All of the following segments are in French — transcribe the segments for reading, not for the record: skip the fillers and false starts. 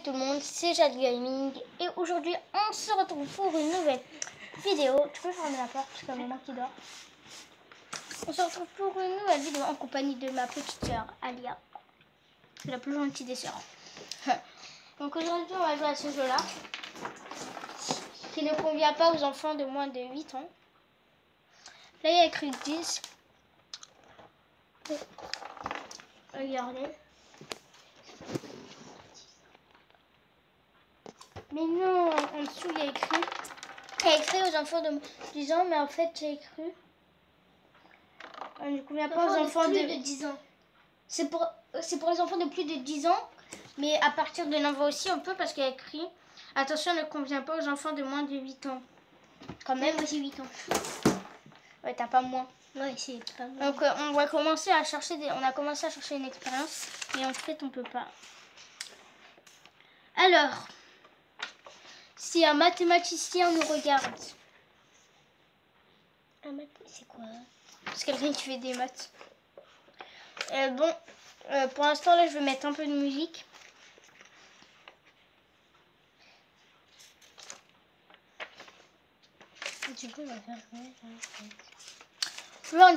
tout le monde, c'est Jade Gaming et aujourd'hui on se retrouve pour une nouvelle vidéo. Tu peux fermer la porte parce qu'il y a maman qui dort. On se retrouve pour une nouvelle vidéo en compagnie de ma petite soeur Alia. C'est la plus gentille des sœurs. Donc aujourd'hui on va jouer à ce jeu là qui ne convient pas aux enfants de moins de 8 ans. Là il y a écrit 10. Regardez. Mais non, en dessous il y a écrit aux enfants de 10 ans, mais en fait j'ai écrit ne convient pas aux enfants de 10 ans. C'est pour les enfants de plus de 10 ans, mais à partir de 9 ans aussi on peut parce qu'il y a écrit attention, ne convient pas aux enfants de moins de 8 ans. Quand même, moi j'ai 8 ans. Ouais, t'as pas moins. Ouais, c'est pas moins. Donc on va commencer à chercher on a commencé à chercher une expérience, mais en fait on peut pas. Alors, si un mathématicien nous regarde. Un math, c'est quoi? C'est quelqu'un qui fait des maths. Pour l'instant là je vais mettre un peu de musique. Du coup, on va faire quoi? Je vais faire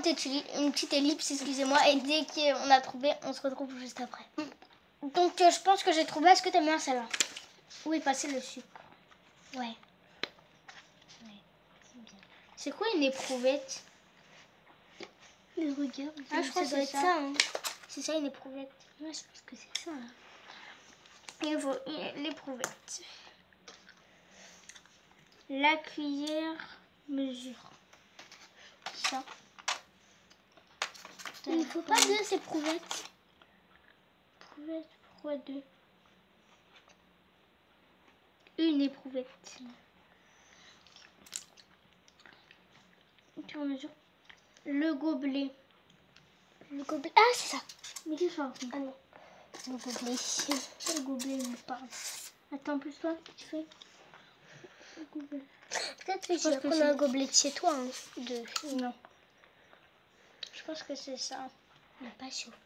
une petite ellipse, excusez-moi, et dès qu'on a trouvé, on se retrouve juste après. Donc je pense que j'ai trouvé. Est-ce que t'aimes bien celle-là? Où est passé le sucre? Ouais. C'est bien. C'est quoi une éprouvette? Mais regarde, Ah, je crois que ça doit c'est être ça. Hein. C'est ça une éprouvette. Moi, je pense que c'est ça. Hein. Il faut l'éprouvette. La cuillère mesure. Ça. Il ne faut pas deux éprouvettes. Éprouvette, pourquoi deux? Une éprouvette. Tu mesures. Le gobelet. Le gobelet. Ah, c'est ça. Mais qu'est-ce que ça? Ah non. Le gobelet. Le gobelet me parle. Attends, plus toi, tu fais. Le gobelet. Peut-être que tu vas prendre un gobelet de chez toi. Hein. Non. Je pense que c'est ça. On n'a pas chauffé.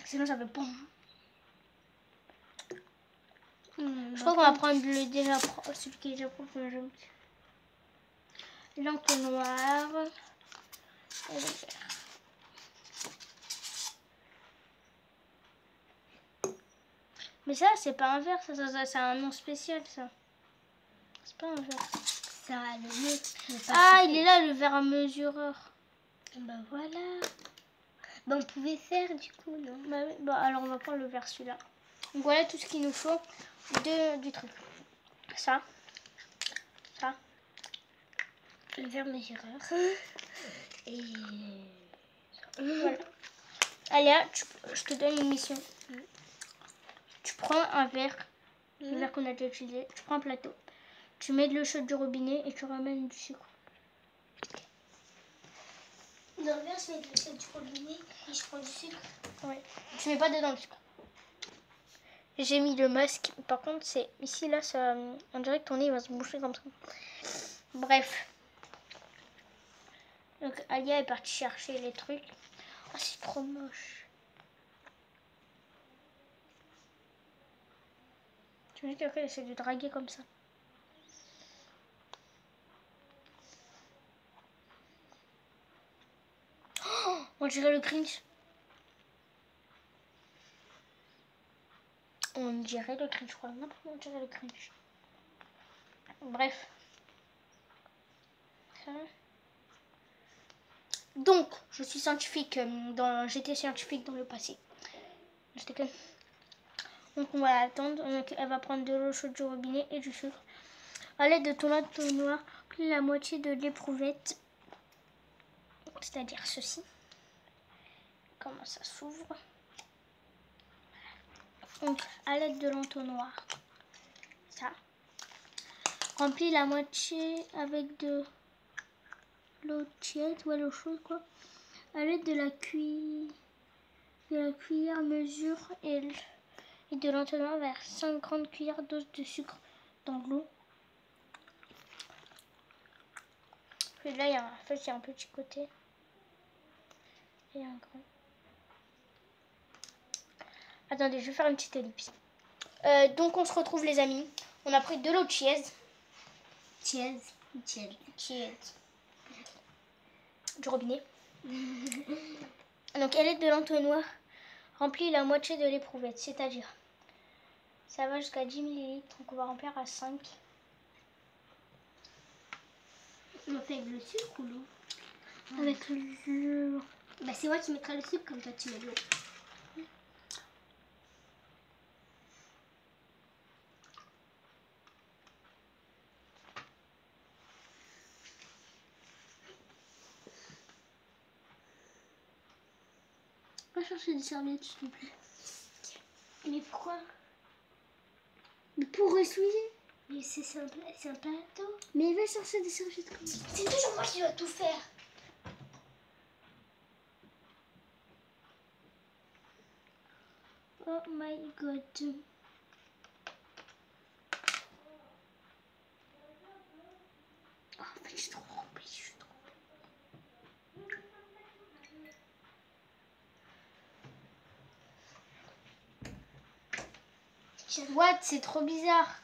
Sinon ça fait bon. Je crois qu'on va prendre celui qui est déjà propre. L'entonnoir. Et le verre. Mais ça, c'est pas un verre, ça c'est un nom spécial, ça. C'est pas un verre. Ça a le nez. Ah, il est là, le verre à mesureur. Bah voilà. Bah on pouvait faire du coup, non? Bah, oui. Bah alors on va prendre le verre celui-là. Donc voilà tout ce qu'il nous faut du truc. Ça. Ça. Le verre mesureur. Et... Voilà. Allez, je te donne une mission. Tu prends un verre, le verre qu'on a déjà utilisé, tu prends un plateau, tu mets de l'eau chaude du robinet et tu ramènes du sucre. Dans le verre, je mets de l'eau chaude du robinet et je prends du sucre. Ouais. Tu mets pas dedans le sucre. J'ai mis le masque. Par contre, c'est ici, là, ça, on dirait que ton nez il va se boucher comme ça. Bref. Donc, Alia est partie chercher les trucs. Oh, c'est trop moche. Tu me dis qu'elle essaie de draguer comme ça. Oh, on dirait le cringe. On dirait le cringe, je crois. Non, on dirait le cringe. Bref. Donc, je suis scientifique. J'étais scientifique dans le passé. Donc, on va attendre. Donc, elle va prendre de l'eau chaude du robinet et du sucre. À l'aide de ton entonnoir, plie la moitié de l'éprouvette. C'est-à-dire ceci. Comment ça s'ouvre? Donc, à l'aide de l'entonnoir. Ça. Remplis la moitié avec de l'eau tiède, ou l'eau chaude, quoi. À l'aide de la cuillère mesure et de l'entonnoir vers 5 grandes cuillères d'eau de sucre dans l'eau. Et là, il y a un petit côté et un grand. Attendez, je vais faire une petite ellipse. Donc on se retrouve les amis. On a pris de l'eau tiède. Tiède. Du robinet. Donc elle est de l'entonnoir. Remplit la moitié de l'éprouvette, c'est-à-dire ça va jusqu'à 10 ml. Donc on va remplir à 5. On fait avec le sucre ou l'eau? Avec le... Bah c'est moi qui mettrai le sucre comme toi tu mets l'eau. Va chercher des serviettes s'il te plaît. Mais pourquoi? Mais pour essuyer. Mais c'est un plateau. Mais va chercher des serviettes comme ça. C'est toujours moi qui dois tout faire. Oh my god. Oh, en fait, je suis trop remplie, What? C'est trop bizarre.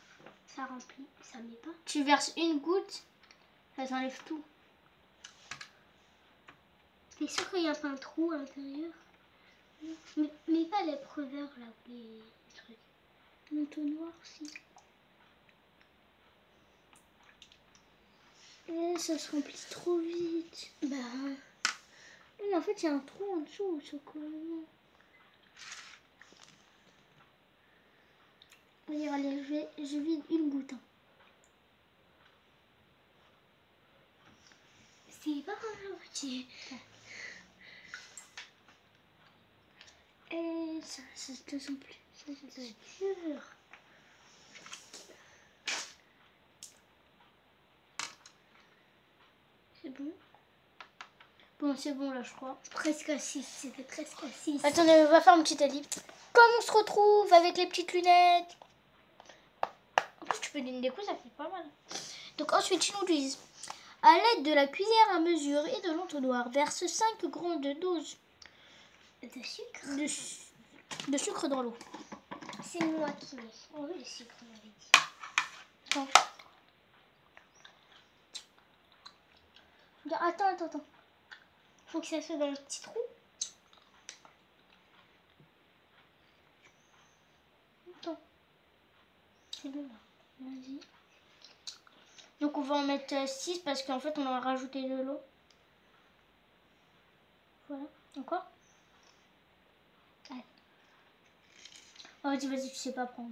Ça remplit, ça met pas. Tu verses une goutte, ça t'enlève tout. T'es sûr qu'il n'y a pas un trou à l'intérieur? Mais pas l'épreuveur là, les trucs. L'entonnoir, si. Eh, ça se remplit trop vite. Bah. Mais en fait, il y a un trou en dessous, c'est quoi? Regarde, allez, je vide une goutte. Hein. C'est pas grave, tu... Et ça te sent plus. C'est dur. C'est bon. Bon, c'est bon là, je crois. Presque à 6, c'était presque à 6. Attendez, on va faire une petite ellipse. Comme on se retrouve avec les petites lunettes. En plus, tu peux donner des coups, ça fait pas mal. Donc ensuite, ils nous disent, à l'aide de la cuillère à mesure et de l'entonnoir, verse 5 grandes doses De sucre? de sucre dans l'eau. C'est moi qui mets. Oh, le sucre, on avait dit. Attends. Attends. Faut que ça soit dans le petit trou. Attends. C'est bon là. Vas-y. Donc on va en mettre 6 parce qu'en fait on a rajouté de l'eau. Voilà. Encore. Allez. Oh, vas-y, tu sais pas prendre.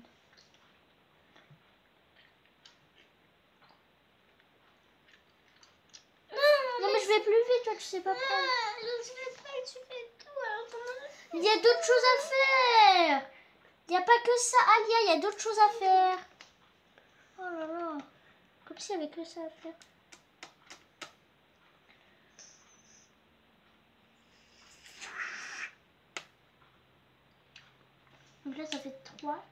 Non, mais je vais plus vite, toi tu sais pas prendre. Je sais pas, tu fais tout. Alors comment... Il y a d'autres choses à faire. Il n'y a pas que ça, Alia, il y a d'autres choses à faire. Oh là là. Comme s'il n'y avait que ça à faire. Donc là, ça fait 3.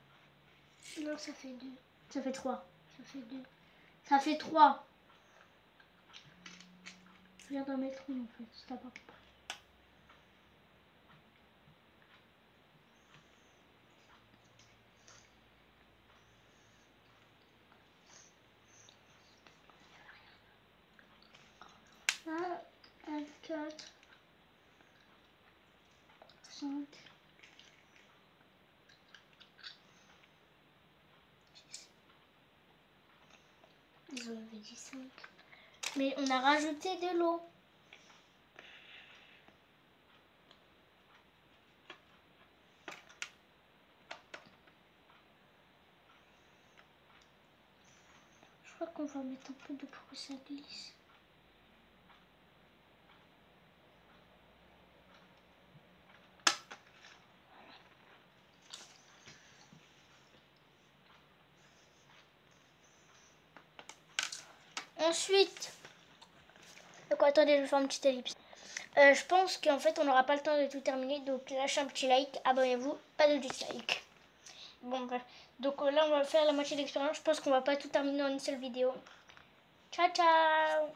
Non, ça fait 2. Ça fait 3. Ça fait 2. Ça fait 3. Je viens d'en mettre une en fait, c'est pas compris. Un, 4, 5. Ils ont dit 5. Mais on a rajouté de l'eau. Je crois qu'on va mettre un peu d'eau pour que ça glisse. Ensuite, donc attendez, je vais faire une petite ellipse. Je pense qu'en fait on n'aura pas le temps de tout terminer, donc lâchez un petit like, abonnez-vous, pas de dislike. Bon bref, donc là on va faire la moitié de l'expérience, je pense qu'on va pas tout terminer en une seule vidéo. Ciao ciao.